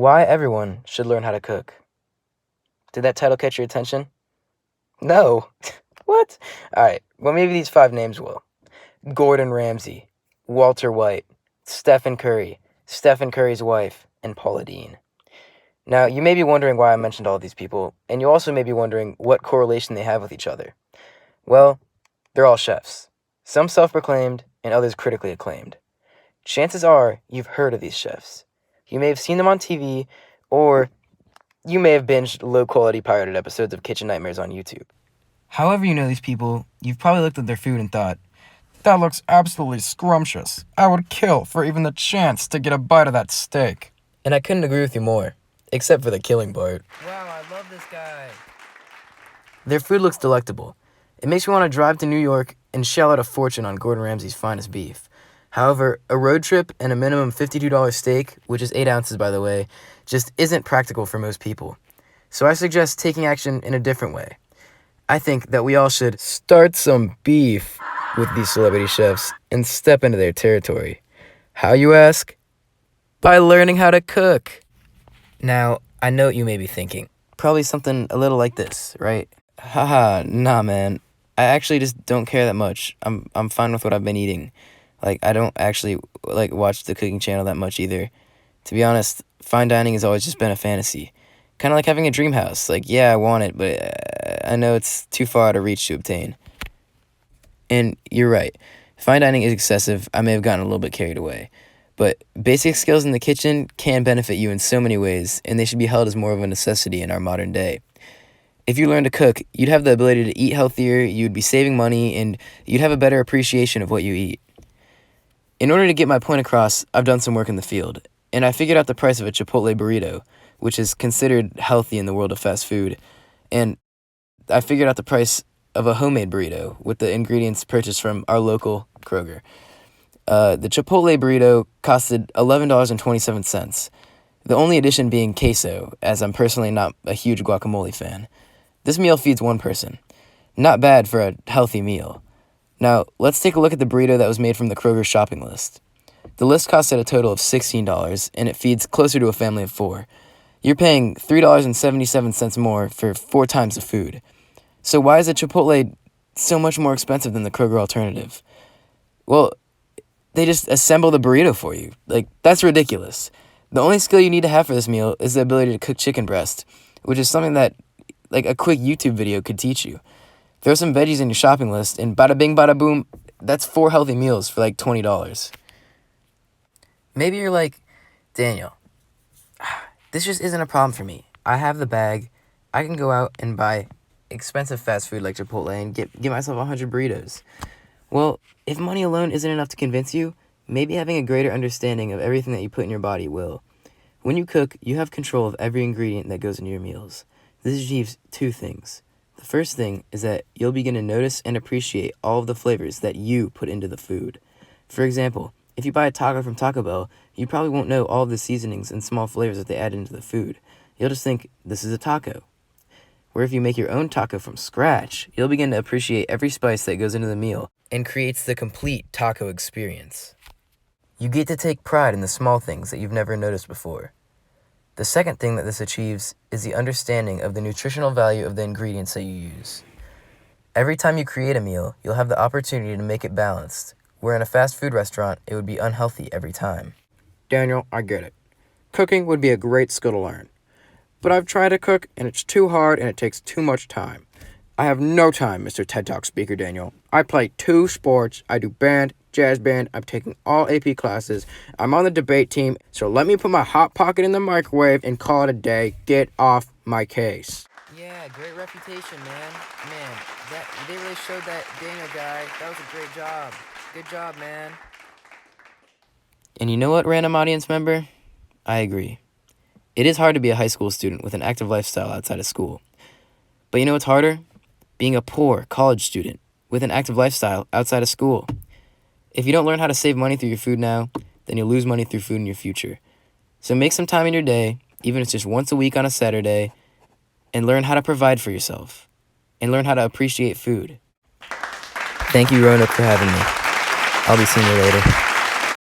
Why everyone should learn how to cook. Did that title catch your attention? No. What? Alright, well maybe these 5 names will. Gordon Ramsay, Walter White, Stephen Curry, Stephen Curry's wife, and Paula Deen. Now, you may be wondering why I mentioned all these people, and you also may be wondering what correlation they have with each other. Well, they're all chefs. Some self-proclaimed, and others critically acclaimed. Chances are you've heard of these chefs. You may have seen them on TV, or you may have binged low-quality pirated episodes of Kitchen Nightmares on YouTube. However you know these people, you've probably looked at their food and thought, "That looks absolutely scrumptious. I would kill for even the chance to get a bite of that steak." and I couldn't agree with you more, except for the killing part. Wow, I love this guy. Their food looks delectable. It makes me want to drive to New York and shell out a fortune on Gordon Ramsay's finest beef. However, a road trip and a minimum $52 steak, which is 8 ounces by the way, just isn't practical for most people. So I suggest taking action in a different way. I think that we all should start some beef with these celebrity chefs and step into their territory. How, you ask? By learning how to cook. Now, I know what you may be thinking. Probably something a little like this, right? Haha, nah man. I actually just don't care that much. I'm fine with what I've been eating. I don't actually watch the cooking channel that much either. To be honest, fine dining has always just been a fantasy. Kind of like having a dream house. Yeah, I want it, but I know it's too far out of reach to obtain. And you're right. Fine dining is excessive. I may have gotten a little bit carried away. But basic skills in the kitchen can benefit you in so many ways, and they should be held as more of a necessity in our modern day. If you learn to cook, you'd have the ability to eat healthier, you'd be saving money, and you'd have a better appreciation of what you eat. In order to get my point across, I've done some work in the field, and I figured out the price of a Chipotle burrito, which is considered healthy in the world of fast food, and I figured out the price of a homemade burrito with the ingredients purchased from our local Kroger. The Chipotle burrito costed $11.27, the only addition being queso, as I'm personally not a huge guacamole fan. This meal feeds 1 person. Not bad for a healthy meal. Now, let's take a look at the burrito that was made from the Kroger shopping list. The list costed a total of $16, and it feeds closer to a family of 4. You're paying $3.77 more for 4 times the food. So why is a Chipotle so much more expensive than the Kroger alternative? Well, they just assemble the burrito for you. That's ridiculous. The only skill you need to have for this meal is the ability to cook chicken breast, which is something that, a quick YouTube video could teach you. Throw some veggies in your shopping list, and bada bing, bada boom, that's 4 healthy meals for $20. Maybe you're like, Daniel, this just isn't a problem for me. I have the bag. I can go out and buy expensive fast food like Chipotle and get myself 100 burritos. Well, if money alone isn't enough to convince you, maybe having a greater understanding of everything that you put in your body will. When you cook, you have control of every ingredient that goes into your meals. This achieves 2 things. The first thing is that you'll begin to notice and appreciate all of the flavors that you put into the food. For example, if you buy a taco from Taco Bell, you probably won't know all of the seasonings and small flavors that they add into the food. You'll just think, this is a taco. Where if you make your own taco from scratch, you'll begin to appreciate every spice that goes into the meal and creates the complete taco experience. You get to take pride in the small things that you've never noticed before. The second thing that this achieves is the understanding of the nutritional value of the ingredients that you use. Every time you create a meal, you'll have the opportunity to make it balanced, where in a fast food restaurant, it would be unhealthy every time. Daniel, I get it. Cooking would be a great skill to learn. But I've tried to cook, and it's too hard and it takes too much time. I have no time, Mr. TED Talk speaker Daniel. I play 2 sports. I do band, jazz band. I'm taking all AP classes. I'm on the debate team. So let me put my Hot Pocket in the microwave and call it a day. Get off my case. Yeah, great reputation, man. They really showed that Daniel guy. That was a great job. Good job, man. And you know what, random audience member? I agree. It is hard to be a high school student with an active lifestyle outside of school. But you know what's harder? Being a poor college student with an active lifestyle outside of school. If you don't learn how to save money through your food now, then you'll lose money through food in your future. So make some time in your day, even if it's just once a week on a Saturday, and learn how to provide for yourself. And learn how to appreciate food. Thank you, Roanoke, for having me. I'll be seeing you later.